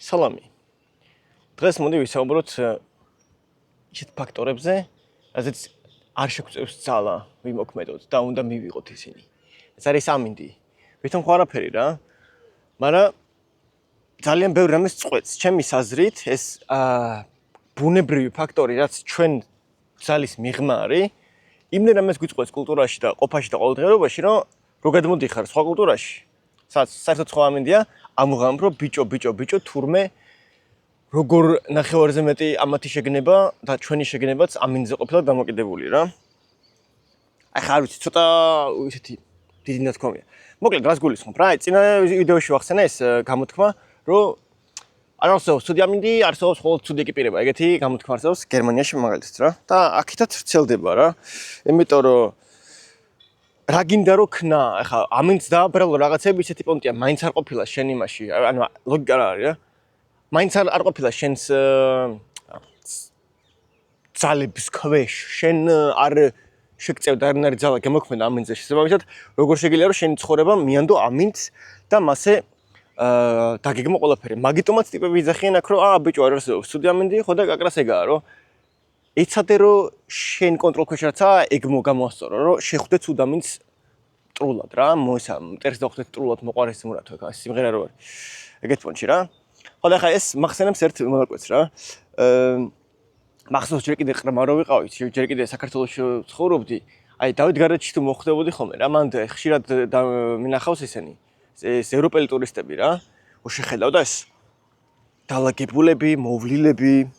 Salami. დღეს მოდი ვისაუბროთ ისეთ ფაქტორებზე, რაზეც არ შეგვწევს ძალა ვიმოქმედოთ და უნდა მივიღოთ ისინი. ეს არის ამინდი. ვითომ ხო არაფერი რა. მაგრამ ძალიან ბევრი რამეს წყვეტს. ჩემის აზრით ეს ბუნებრივი ფაქტორი, რაც ჩვენ ძალის მიღმა არის, იმდენ რამეს გვიწყვეტს კულტურაში და ყოფაში და ყოველდღიურობაში, რომ რო გადმოდიხარ სხვა კულტურაში, სადაც საერთოდ სხვა ამინდია, ამუღამებ რომ ბიჭო თურმე როგორ ნახევარზე მეტი ამათი შეგნება და ჩვენი შეგნებაც ამინდზე ყოფილა დამოკიდებული რა. აი ხარ ვიცი ცოტა ისეთი დიდი ნათქვამია. მოკლედ რას გულისხმობ რა? წინა ვიდეოში ვახსენა ეს გამოთქმა, რომ არ არსებობს ცუდი ამინდი, არსებობს მხოლოდ ცუდი ეკიპირება. ეგეთი გამოთქმა არსებობს გერმანიაში მაგალითად რა. და აქითაც ვრცელდება რა. იმიტომ რომ რა გინდა რომ ქნა, ეხა ამინდს დააბრალო რაღაცები ისეთი პონტია, მაინც არ ყოფილა შენ იმაში, ანუ ლოგიკა რა არის რა. მაინც არ ყოფილა შენს ძალების ქვეშ, შენ არ შეგწევდა არანაირი ძალა გამოქმედა ამინდზე შესაბამისად, როგორ შეგიძლია რომ შენი ცხოვრება მიანდო ამინდს და მასე დაგეგმო ყველაფერი. მაგიტომაც ტიპები იძახიან აქ რომ ბიჭო არ არსებობს ცუდი ამინდი, ხო და კაკრას ეგაა რომ ეცადე რომ შენ კონტროლ ქვეშ რაცა ეგ გამოასწორო, რომ შეხვდე ცუდ ამინდს მტრულად რა, მოისა მტერს დახვდეთ მტრულად მოყარეს მურათო, ეგ სიმღერა რო არის. ეგეთ პონჩი რა. ხო და ხა ეს მახსენებს ერთ მოლაკვეთს რა. მახსოვს ჯერ კიდე ყრმა რო ვიყავი, ჯერ კიდე საქართველოში ცხოვრობდი. აი დავით გარეთში თუ მოხვდებოდი ხოლმე რა, მან ხშირად მინახავს ესენი. ეს ევროპელი ტურისტები რა. შეხედავ და ეს დალაგებულები, მოვლილები,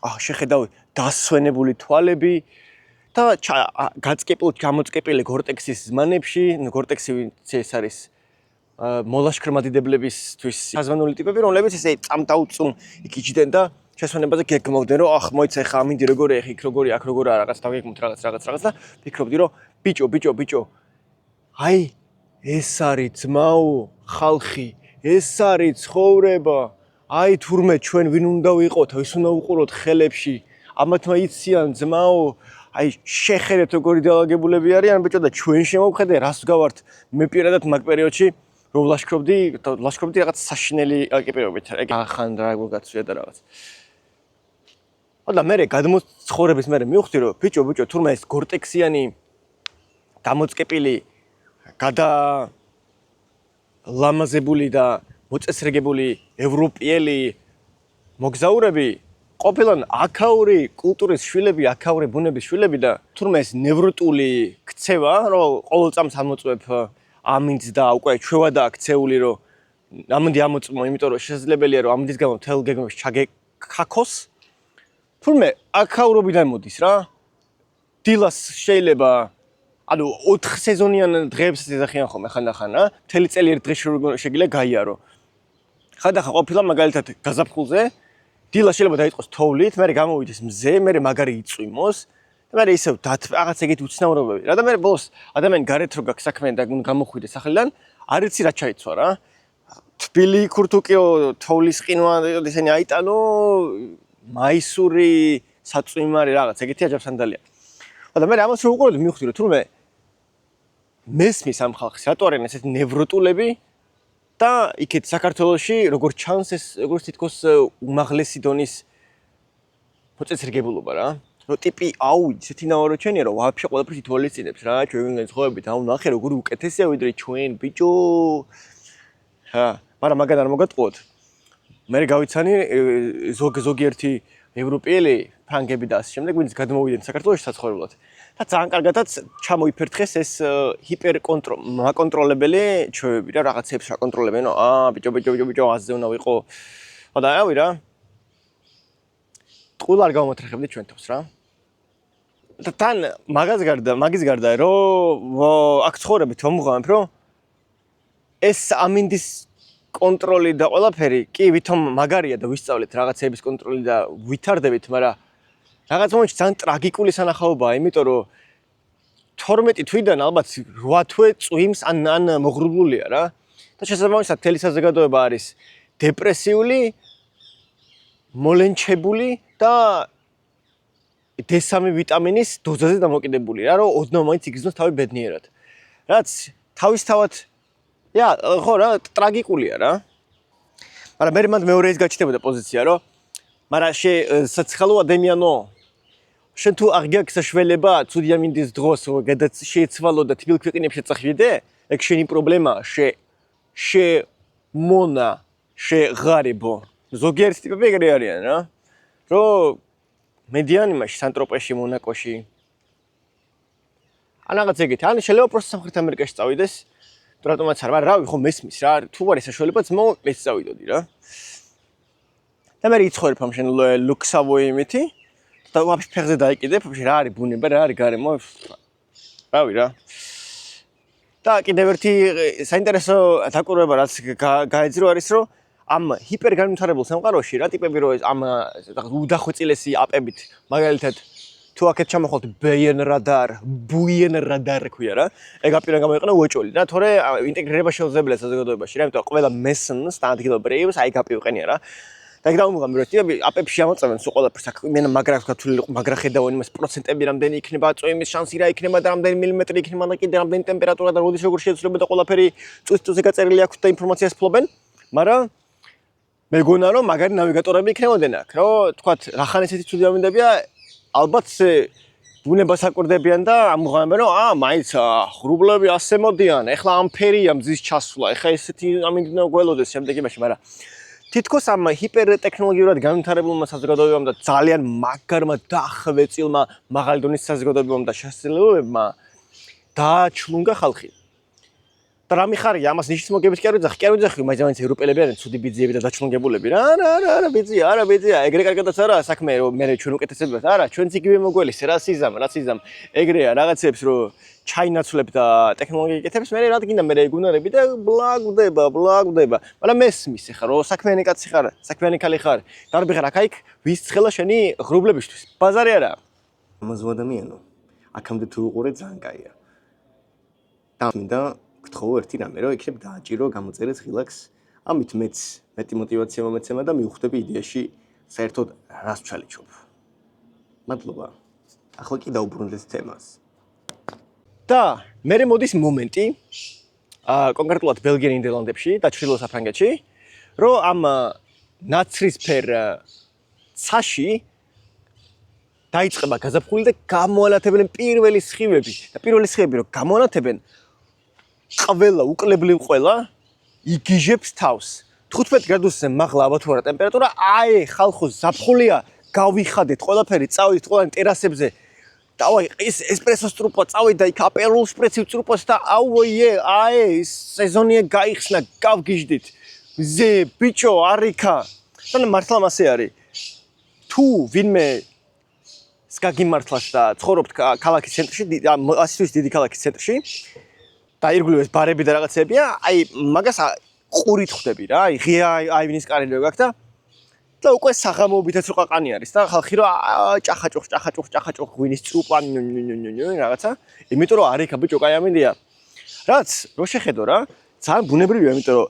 შეხედავ დასვენებული თვალები და გამოწკეპილი გორტექსის ზმანებში, გორტექსი ეს არის მოლაშქრმადიდებლებისთვის საზვანული ტიპები, რომლებიც ესე წამდაუწუნ იქიჭდნენ და შესვენებაზე გეგმავდნენ, რომ მოიცა ხა ამინდი როგორია, იქ როგორია, აქ როგორია, რაღაც დავგეგმოთ რაღაც და ფიქრობდი, რომ ბიჭო, აი ეს არის ძმაო, ხალხი, ეს არის ცხოვრება. აი თურმე ჩვენ ვინ უნდა ვიყოთ, ვის უნდა ვუყუროთ ხელებში, ამათმა იციან ძმაო, აი შეხედეთ როგორი დალაგებულები არიან ბიჭო და ჩვენ შემოვხედე რას გავართ მე პირადად მაგ პერიოდში რომ ლაშქრობდი რაღაც საშინელი ეკიპირებით. ეგ ახან რა გაცვია და რაღაც. და მე გადმოცხოვრების მერე მივხვდი რომ ბიჭო თურმე ეს გორტექსიანი გამოწკეპილი ლამაზებული და მოწესრიგებული ევროპელი მოგზაურები ყოფილან აქაური კულტურის შვილები, აქაური ბუნების შვილები და თურმე ეს ნევროტული ქცევა, რომ ყოველ წამს ამოწმებ ამინდს და უკვე ჩვევა და აქცეული რომ ამინდი ამოწმო, იმიტომ რომ შესაძლებელია რომ ამინდის გამო თელ გეგმებში ჩაგეკაქოს. თურმე აქაურობიდან მოდის რა. დილას შეიძლება ანუ 4 სეზონიან დღეებს ეძახიან ხოლმე ხანდახან რა. მთელი წელი ერთ დღეში შეგიძლია გაიარო. ხანდახან ყოფილა მაგალითად გაზაფხულზე დილას შეიძლება დაიწყოს თოვლით, მერე გამოვიდეს მზე, მერე მაგარი იწვიმოს და მერე ისევ რაღაც ეგეთი უცნაურობები. რა და მერე ბოლოს ადამიანი გარეთ რო გაქვს საქმე და გამოხვიდეს სახელიდან, არ იცი რა ჩაიცვა რა. თბილი ქურთუკიო თოვლის ყინვა ისინი აიტანო მაისური საწვიმარი რაღაც ეგეთი აჯაბსანდალია. და მერე ამას რო უყურებ მივხვდი რომ თურმე მესმის ამ ხალხს რატო არიან ესეთი ნევროტულები და იქეთ საქართველოში როგორ ჩანს ეს როგორც თითქოს უმაღლესი დონის მოწესრიგებულობა რა. რომ ტიპი ისეთი ნავაროჩენია რომ ვაფშე ყველაფერს ითვალისწინებს რა. ჩვენ ცხოვრებით ნახე როგორი უკეთესია ვიდრე ჩვენ ბიჭო. მაგრამ მაგან არ მოგატყუოთ. მე გავიცანი ზოგიერთი ევროპელი ფრანგები და ასე შემდეგ, ვინც გადმოვიდნენ საქართველოში საცხოვრებლად. და ძალიან კარგადაც ჩამოიფერთხეს ეს მაკონტროლებელი ჩვევები და რაღაცებს აკონტროლებენ. ბიჭო, აზზე უნდა ვიყო. და ავი რა. ტყუილ არ გამომოთრეხებდი ჩვენ თავს რა. და თან მაგის გარდა რომ აქ ცხოვრებით ვამუღამებ რომ ეს ამინდის კონტროლი და ყველაფერი კი ვითომ მაგარია და ვისწავლეთ რაღაცების კონტროლი და ვითარდებით, მაგრამ რაღაც მომენტში ძალიან ტრაგიკული სანახაობაა, იმიტომ რომ 12 თვიდან ალბათ 8 თვე წვიმს ან მოღრუბლულია რა. და შესაბამისად მთელი საზოგადოება არის დეპრესიული, მოლენჩებული და D3 ვიტამინის დოზაზე დამოკიდებული რა, რომ ოდნავ მაინც იგრძნოს თავი ბედნიერად. რაც თავისთავად ხო რა ტრაგიკულია რა. მაგრამ მე მანდ მეორე ის გაჩნდებოდა პოზიცია, რომ მაგრამ საცხალო ადამიანო შენ თუ არ გაქვს საშუალება ცუდი ამინდის დროს შეიცვალო და თბილ ქვეყნებში წახვიდე, ეგ შენი პრობლემაა, მონა ღარიბო. ზოგიერთი ტიპები ეგრე არიან რა. რომ მედიანი მაშ სანტროპეში, მონაკოში. ან რაღაც ეგეთი. ან შეიძლება პროსტ სამხრეთ ამერიკაში წავიდეს. თუ რატომაც არ, მაგრამ რავი, ხო მესმის რა. თუ არის საშუალება, ძმო, ეს წავიდოდი რა. და მე რიცხოვებ ამ შენ ლუქსავოი იმითი. და ვაფშე ფეხზე დაიკიდებ, ვაფშე რა არის ბუნება, რა არის გარემო. რავი რა. და კიდევ ერთი საინტერესო დაკვირვება რაც გაეძრო არის რომ ამ ჰიპერგანვითარებულ სამყაროში რა ტიპები რო ამ უდახვეწილესი აპებით მაგალითად თუ აქეთ ჩამოხვალთ ბეიენ რადარ, ბუიენ რადარ ქვია რა. ეგ აპირა გამოიყენა უეჭველი და თორე ინტეგრირება შეუძლებელია საზოგადოებაში რა, იმიტომ რომ ყველა მესნს და ადგილობრივს აი გაპიუყენია რა. და ეგ დაუმღამი რომ ტიპები აპებში ამოწევენ სულ ყველაფერს აქ მენა მაგრა გათვლილი მაგრა ხედავენ იმას პროცენტები რამდენი იქნება, წვიმის შანსი რა იქნება და რამდენი მილიმეტრი იქნება და კიდე რამდენი ტემპერატურა და როდის როგორ შეიცვლება და ყველაფერი წუთზე გაწერილი აქვს და ინფორმაციას ფლობენ, მაგრამ მეგონა რომ მაგარი ნავიგატორები იქნებოდნენ აქ, რომ თქვათ რახან ესეთი ცუდი ამინდებია, ალბათ ბუნებას აკვირდებიან და ამღამებენ რომ მაინც ღრუბლები ასე მოდიან, ეხლა ამ ფერია მზის ჩასვლა, ეხლა ესეთი ამინდნა გველოდეს შემდეგებაში, მაგრამ თითქოს ამ ჰიპერტექნოლოგიურად განვითარებულმა საზოგადოებამ და ძალიან მაგარმა დახვეწილმა მაღალი დონის საზოგადოებამ და შესაძლებლობებმა დააჩლუნგა ხალხი. და რა მიხარია ამას ნიშნის მოგებით კი არ ვიძახი, მაინც ევროპელები არიან ცუდი ბიძიები და დაჩლუნგებულები რა. არა ბიძია, ეგრე კარგადაც არაა საქმე, რომ მე ჩვენ უკეთესები ვართ. არა, ჩვენც იგივე მოგველის, რაციზამ. ეგრეა რაღაცებს რომ ჩაინაცვლებ და ტექნოლოგია იკეთებს, მე რა გინდა მე ეგუნარები და ბლაგდება. მაგრამ მესმის ახლა რომ საქმიანი კაცი ხარ, საქმიანი ქალი ხარ. დარბიხარ აქ ვის ცხელა შენი ღრუბლებისთვის. ბაზარი არა. ამაზო ადამიანო. აქამდე თუ უყურე ძალიან კაია. და მინდა გთხოვ ერთი რამე რომ იქნებ დააჭირო გამოწერეთ ღილაკს ამით მეც მეტი мотиваცია მომეცემა და მივხვდები იდეაში საერთოდ რას ვჩალიჩობ. მადლობა. ახლა კი დაუბრუნდეთ თემას. და მე მოდის მომენტი კონკრეტულად ბელგიურ ნიდერლანდებში და ჩრდილო საფრანგეთში რომ ამ ნაცრისფერ ცაში დაიწყება გაზაფხული და გამოანათებენ პირველი სხივები და პირველი სხივები რომ გამოანათებენ ყველა უკლებლივ ყველა იგიჟებს თავს 15 გრადუსზე მაღლა ალბათ ვარა ტემპერატურა აი ხალხო ზაფხულია გავიხადეთ ყველაფერი წავიდით ყველანი ტერასებზე დავაი ეს ესპრესოს ტრუპა წავიდა იქ აპერულ სპრეცივ ტრუპას და აუიე აი სეზონია გაიხსნა გავგიჟდით ზე ბიჭო არიქა და მართლა მასე არის თუ ვინმე სკაგიმართლას და ცხოვრობთ ქალაქის ცენტრში ასთვის დიდი ქალაქის ცენტრში და ირგვლივ ბარები და რაღაცებია აი მაგას ყურით ხვდები რა აი ღია აივნის კარი რო გაქვს და უკვე საღამოობითაც რო ყაყანი არის და ხალხი რო ჭახაჭუხ ღვინის წრუპა რაღაცა იმიტომ რომ არიქა ბიჭო კაი ამინდია რაც რო შეხედო რა ძალიან ბუნებრივია იმიტომ რომ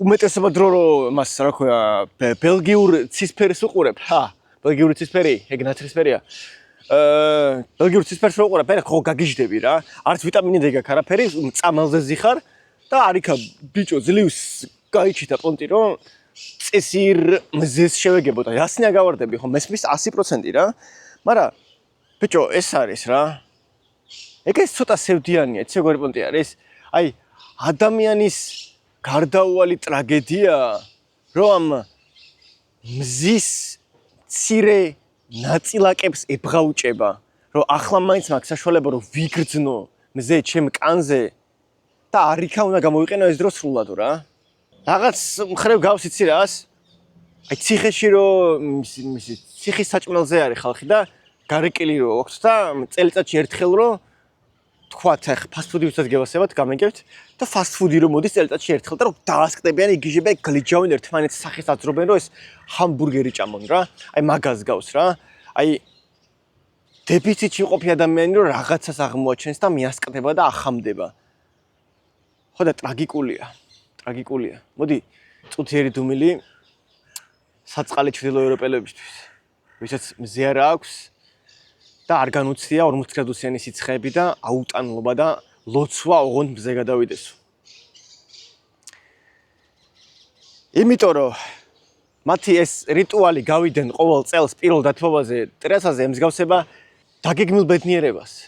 უმეტესობა დრო რო მას რა ქვია ბელგიურ ცისფერს უყურებ ბელგიური ცისფერი ეგ ნაცრისფერია ბელგიური ცისფერს რო უყურებ მე ხო გაგიჟდები რა არც ვიტამინი და გაქვს არაფერი წამალზე ზიხარ და არიქა ბიჭო ძლივს გაიჩიტა პონტი რომ წესირ მზეს შევეგებოდა ასნია გავარდები ხო მესმის 100% რა მაგრამ ბიჭო ეს არის რა ეგ ცოტა სევდიანია ეს როგორი პონტი არის აი ადამიანის გარდაუვალი ტრაგედია რომ მზის ცირე ნაწილაკებს ებღაუჭება რომ ახლა მაინც მაქვს საშუალება რომ ვიგრძნო მზე ჩემ კანზე და არიქა უნდა გამოვიყენო ეს დრო სრულად რა რაღაც მხრევ გავს იცი რას აი ციხეში რომ ციხის საჭმელზე არის ხალხი და გარეკილი რო აქვს და წელიწადში ერთხელ რო თქვათ ახ ფასტფუდი უცად გევასებათ გამეგებთ და ფასტფუდი რომ მოდის წელიწადში ერთხელ და რომ დაასკდებიან იგიჟებიან გლიჯავენ ერთმანეთს სახეს აძრობენ რომ ეს ჰამბურგერი ჭამონ რა აი მაგას გავს რა აი დეფიციტში ყოფი ადამიანი რომ რაღაცას აღმოაჩენს და მიასკდება და ახამდება ხო და ტრაგიკულია მოდი წუთიერი დუმილი საწყალი ჩრდილო ევროპელებისთვის ვისაც მზე არ აქვს და არ განუცდია 40 გრადუსიანი სიცხეები და აუტანლობა და ლოცვა ოღონდ მზე გადავიდესო იმიტომ რომ მათი ეს რიტუალი გავიდნენ ყოველ წელს პირველ დათმობაზე ტრასაზე ემსგავსება დაგეგმილ ბედნიერებას.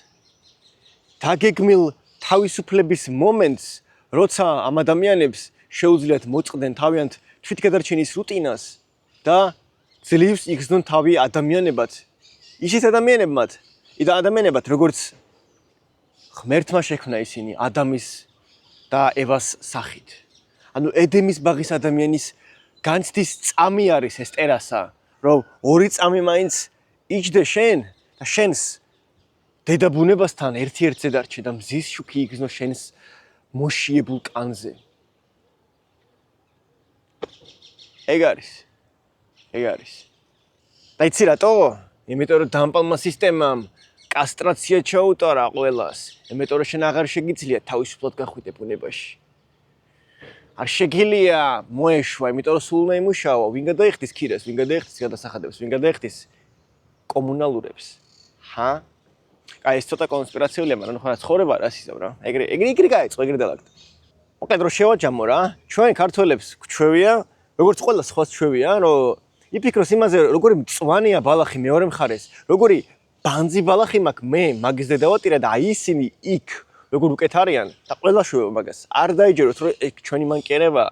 დაგეგმილ თავისუფლების მომენტს, როცა ამ ადამიანებს შეუძლიათ მოწყდნენ თავიანთ თვითგადარჩენის რუტინას და ძლივს იგრძნონ თავი ადამიანებად. ისეთ ადამიანებად, როგორც ღმერთმა შექმნა ისინი ადამის და ევას სახით. ანუ ედემის ბაღის ადამიანის განცდის წამი არის ეს ტერასა, რომ ორი წამი მაინც იჯდე შენ და შენს დედაბუნებასთან ერთ-ერთზე დარჩე და მზის შუქი იგრძნო შენს მოშიებულ კანზე. ეგ არის. და იცი რატო? იმიტომ რომ დამპალმა სისტემამ კასტრაცია ჩაუტარა ყველას. იმიტომ რომ შენ აღარ შეგიძლია თავისუფლად გახვიდე ბუნებაში. არ შეგიძლია მოეშვა, იმიტომ რომ სულ უნდა იმუშაო, ვინ გადაიხდის ქირას, ვინ გადაიხდის გადასახადებს, ვინ გადაიხდის კომუნალურებს. აი ეს ცოტა კონსპირაციულია, მაგრამ ხო რა ცხოვრება რა ისევ რა. ეგრე გაიწყო, ეგრე დალაგდა. მოკლედ რომ შევაჯამო რა, ჩვენ ქართველებს გვჩვევია, როგორც ყველა სხვას ჩვევია, რომ იფიქროს იმაზე, როგორი მწვანეა ბალახი მეორე მხარეს, როგორი ბანძი ბალახი მაქვს მე, მაგის დედავატირა და აი ისინი იქ როგორ უკეთ არიან და ყველა შვება მაგას. არ დაიჯეროთ რომ ეგ ჩვენი მანკერება.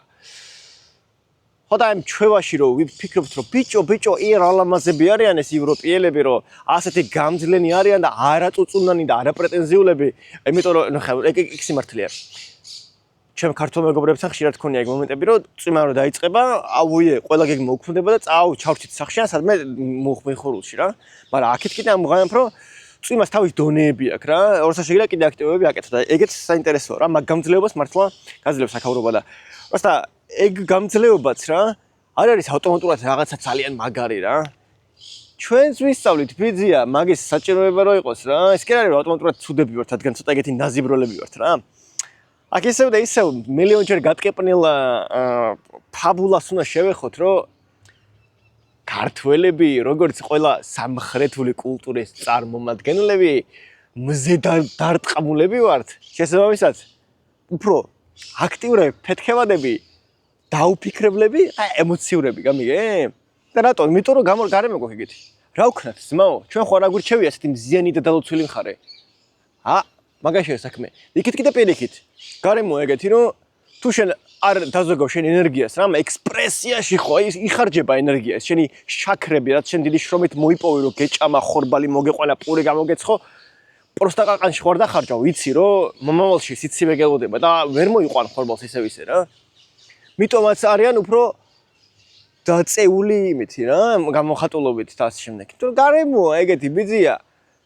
ხო და ამ ჩვევაში რომ ვიფიქრობთ რომ ბიჭო, რა ლამაზები არიან ეს ევროპიელები, რომ ასეთი გამძლენი არიან და არაწუწუნანი და არაპრეტენზიულები, იმიტომ რომ ნახე, ეგ სიმართლეა. ჩემ ქართულ მეგობრებთან ხშირად ქონია ეგ მომენტები, რომ წვიმა რო დაიწყება, აუიე, ყველა გეგმა უქმდება და ჩავრჩით სახში, სადმე მიხურულში რა. მაგრამ აქეთ კიდე ამღაიამფ რომ წვიმას თავის დონეები აქვს რა, როცა შეიძლება კიდე აქტივობები აკეთო და ეგეც საინტერესოა რა, მაგ გამძლეობას მართლა გაძლევს აქაურობა და просто ეგ გამძლეობაც რა, არ არის ავტომატურად რაღაცა ძალიან მაგარი რა. ჩვენს ვისწავლით ბიძია, მაგის საჭიროება რო იყოს რა, ეს კი არის რომ ავტომატურად ცუდები ვართ, რადგან ცოტა ეგეთი ნაზიბროლები ვართ რა. აქ ისევ და ისევ მილიონჯერ გატკეპნილ ფაბულას უნდა შევეხოთ, რომ ქართველები, როგორც ყველა სამხრეთული კულტურის წარმომადგენლები, მზე დარტყამულები ვართ. შესაბამისად, უფრო აქტიურები, ფეთქევადები, დაუფიქრებლები და ემოციურები, გამიგე? და რატო? იმიტომ რომ გარემო გვაქვს ეგეთი. რა ვქნათ, ძმაო? ჩვენ ხო არ აგვირჩევია ასეთი მზიანი და დალოცვილი მხარე. მაგაშია საქმე. იქით კიდე პირიქით. გარემო ეგეთი, რომ თუ შენ არ დაზოგავ შენ ენერგიას, რა, ექსპრესიაში ხო იხარჯება ენერგია, შენი შაქრები, რაც შენ დიდი შრომით მოიპოვე, რომ გეჭამა, ხორბალი მოგეყოლა, პური გამოგეცხო, პროსტა ყაყანში ხوار დახარჯავ, იცი, რომ მომავალში სიცივე გელოდება და ვერ მოიყვან ხორბალს ისე რა. მიტომაც არიან უფრო დაწეული იმითი რა, გამოხატულობით და ასე შემდეგ. თუ გარემოა ეგეთი ბიძია,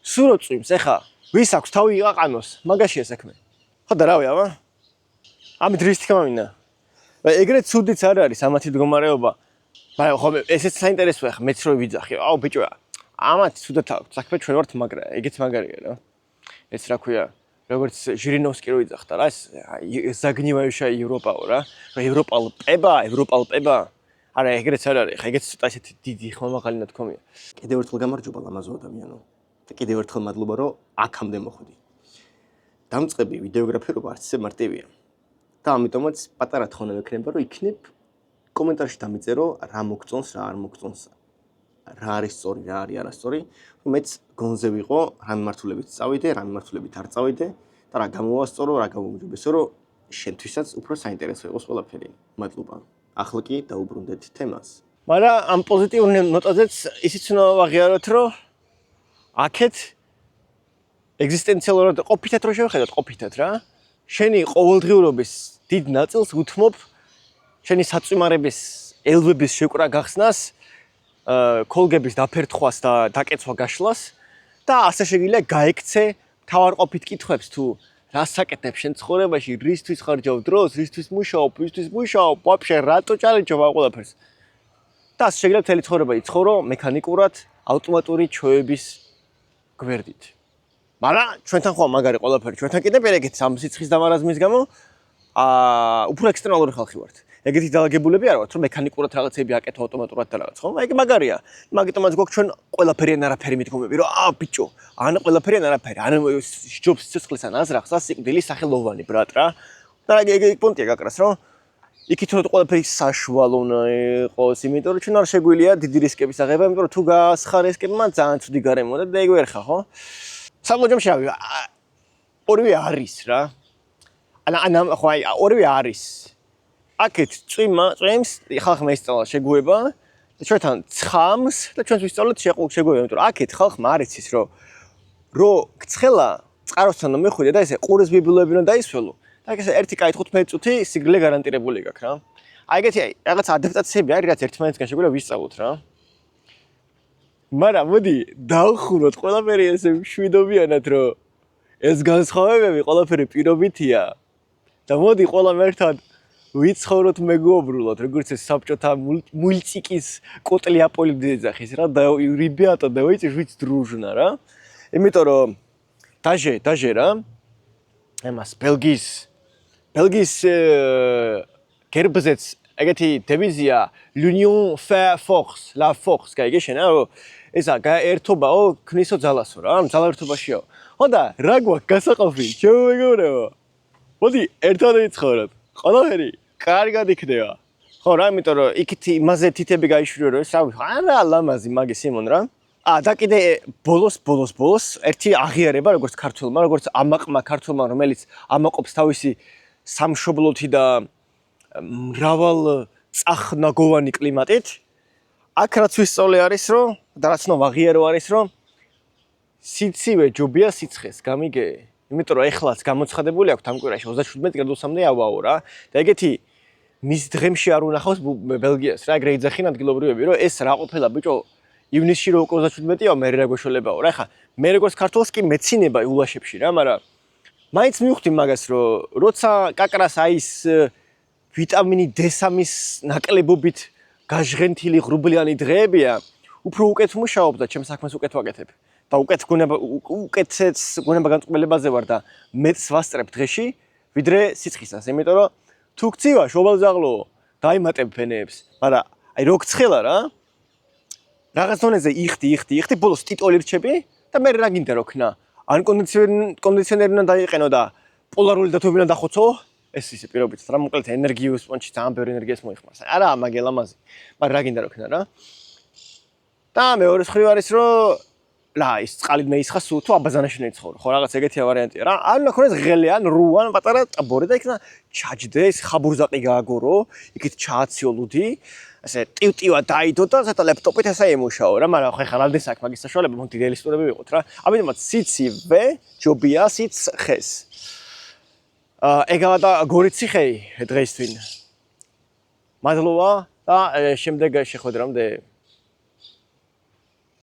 სურო წვიმს, ეხა ვის აქვს თავი იყაყანოს, მაგაშია საქმე. ხო და რავი, აბა. ამით რის თქმა მინდა. ეგრეთ ცუდიც არ არის ამათი მდგომარეობა. მაგრამ ხო ესეც საინტერესოა, ხა მეც რო ვიძახი. აუ ბიჭო, ამათ ცუდად აქვს. საქმე ჩვენ ვართ მაგრა, ეგეც მაგარია რა. ეს რა ქვია, როგორც ჟირინოვსკი რო იძახდა რა, ეს ზაგნივაევშა ევროპაო რა. ევროპალპება. არა, ეგრეც არ არის, ხა ეგეც ცოტა ესეთი დიდი ხმამაღალი ნათქვამია. კიდევ ერთხელ გამარჯობა ლამაზო ადამიანო. და კიდევ ერთხელ მადლობა რომ აქამდე მოხვდი. დამწყები ვიდეოგრაფირობა არც ისე მარტივია. და ამიტომაც პატარა თხოვნები ექნება რომ იქნებ კომენტარში დამიწერო რა მოგწონს, რა არ მოგწონს, რა არის სწორი, რა არის არასწორი, რომ მეც გონზე ვიყო, რა მიმართულებით წავიდე, რა მიმართულებით არ წავიდე და რა გამოვასწორო, რა გამომჯობესო, რომ შენთვისაც უფრო საინტერესო იყოს ყველაფერი. მადლობა. ახლა კი დაუბრუნდეთ თემას. მაგრამ ამ პოზიტიურ ნოტაზეც ისიც უნდა ვაღიაროთ, რომ აქეთ ეგზისტენციალურად ყოფითად რო შევხედოთ, ყოფითად რა. შენი ყოველდღიურობის დიდ ნაწილს უთმობ შენი საწვიმარების ელვების შეკვრა გახსნას, კოლგების დაფერთხვას და დაკეცვა გაშლას და ასე შეგიძლია გაექცე თავარყოფით კითხვებს თუ რას საკეთებ შენ ცხოვრებაში, რისთვის ხარჯავ დროს, რისთვის მუშაობ, ვაფშე რატო ჭალენჯობ ამ ყველაფერს. და ასე შეგიძლია მთელი ცხოვრება იცხოვრო მექანიკურად, ავტომატური ჩვევების გვერდით. მაგრამ ჩვენთან ხო მაგარი ყველაფერი, ჩვენთან კიდე პირიქით ამ სიცხის დამარაზმის გამო უფრო ექსტრემალური ხალხი ვართ. ეგეთი დაალაგებულები არ ვართ, რომ მექანიკურად რაღაცები აკეთო ავტომატურად და რაღაც, ხო? ეგ მაგარია. მაგიტომაც გვაქვს ჩვენ ყველაფერი ან არაფერი მიდგომები, რომ ბიჭო, ან ყველაფერი ან არაფერი, ან ჯობს სიცოცხლეს ან აზრახს, ან სიკვდილის სახელოვანი ბრატ რა. და ეგ პონტია გაკრას, რომ იქით რომ ყველაფერი საშუალო უნდა იყოს, იმიტომ რომ ჩვენ არ შეგვიძლია დიდი რისკების აღება, იმიტომ რომ თუ გაასხა რისკებმა ძალიან ცუდი გარემო და ეგ ვერ ხა, ხო? საბოლოო ჯამში ორივე არის რა. ანუ ხო აი ორივე არის. აქეთ წვიმს ხალხმა ისწავლა შეგუება და ჩვენთან ცხამს და ჩვენს ვისწავლეთ შეგუება, იმიტომ რომ აქეთ ხალხმა არ იცის რომ გცხელა წყაროსთან მეხვიდე და ესე ყურის ბიბილოები უნდა დაისველო. და ესე 1:15 წუთი სიგრილე გარანტირებული გაქვს რა. აი ეგეთი რაღაც ადაპტაციები არის, რაც ერთმანეთისგან შეგვიძლია ვისწავლოთ რა. მაგრამ მოდი დავხუროთ ყველაფერი ესე მშვიდობიანად რომ ეს განსხვავებები ყველაფერი პირობითია. და მოდი ყველამ ერთად ვიცხოვროთ მეგობრულად, როგორც ეს საბჭოთა მულტიკის კოტლი აპოლიდე ეძახის რა და რიბята давайте жить дружно რა. იმიტომ რომ დაჟე რა. ემას ბელგიის გერბზეც ეგეთი დევიზია l'union fait force, la force გაიგეშენა რომ ესა ერთობაო ქნისო ძალასო რა, ძალა ერთობაშიო. ხო და რა გვაქვს გასაყოფი, ჩემო მეგობრებო. მოდი ერთად ვიცხოვროთ. ყველაფერი კარგად იქნება. ხო რა, იმიტომ რომ იქით იმაზე თითები გაიშვირო რომ არა ლამაზი მაგის სიმონ რა. და კიდე ბოლოს ერთი აღიარება როგორც ქართველმა, როგორც ამაყმა ქართველმა, რომელიც ამაყობს თავისი სამშობლოთი და მრავალ წახნაგოვანი კლიმატით. აქ რაც ვისწავლე არის რომ და რაც ნუ აღიარო არის რომ სიცივე ჯობია სიცხეს, გამიგე? იმიტომ რომ ეხლაც გამოცხადებული აქვს ამ კვირაში 37 გრადუსამდე ავაო რა. და ეგეთი მის დღემში არ უნახავს ბელგიას რა, ეგრე იძახიან ადგილობრივები რომ ეს რა ყოფილა ბიჭო ივნისში რო 37-ია, მე რა გვეშოლებაო რა. ეხა მე როგორც ქართველს კი მეცინება ულაშებში რა, მაგრამ მაინც მივხვდი მაგას რომ როცა კაკრას აის ვიტამინი D3-ის ნაკლებობით გაჟღენთილი ღრუბლიანი დღეებია, უფრო უკეთ მუშაობ და ჩემს საქმეს უკეთ ვაკეთებ. და უკეთეს გონება განწყობილებაზე ვარ და მეც ვასწრებ დღეში, ვიდრე სიცხისას, იმიტომ რომ თუ გცივა შობალძაღლო, დაიმატებ ფენებს, მაგრამ აი რო გცხელა რა, რაღაც დონეზე იხდი, ბოლოს ტიტოლი რჩები და მე რა გინდა რო ქნა. ან კონდიციონერი უნდა დაიყენო და პოლარული დათვები უნდა დახოცო, ეს ისე პირობითად რა, მოკლედ ენერგიის პონჩი ძალიან ბევრი ენერგიას მოიხმარს. არა, მაგე ლამაზი. მაგრამ რა გინდა რო ქნა რა. და მეორე მხრივ არის რომ ის წყალი მეისხა სულ თუ აბაზანაში ნეცხოვრო. ხო რაღაც ეგეთია ვარიანტია რა. ან ნახონეს ღელიან, რუან პატარა ტაბორი და იქნა ჩაჯდეს, ხაბურზაყი გააგორო, იქით ჩააციო ლუდი. ასე ტივტივა დაიდო და ზედა ლეპტოპით ასე ემუშაო რა, მაგრამ ხო ხა რალდეს აქ მაგის საშუალება, მოდი რეალისტურები ვიყოთ რა. ამიტომაც სიცივე ჯობია სიცხეს. ეგავა და გორიციხეი დღეისთვის. მადლობა და შემდეგ შეხვედრამდე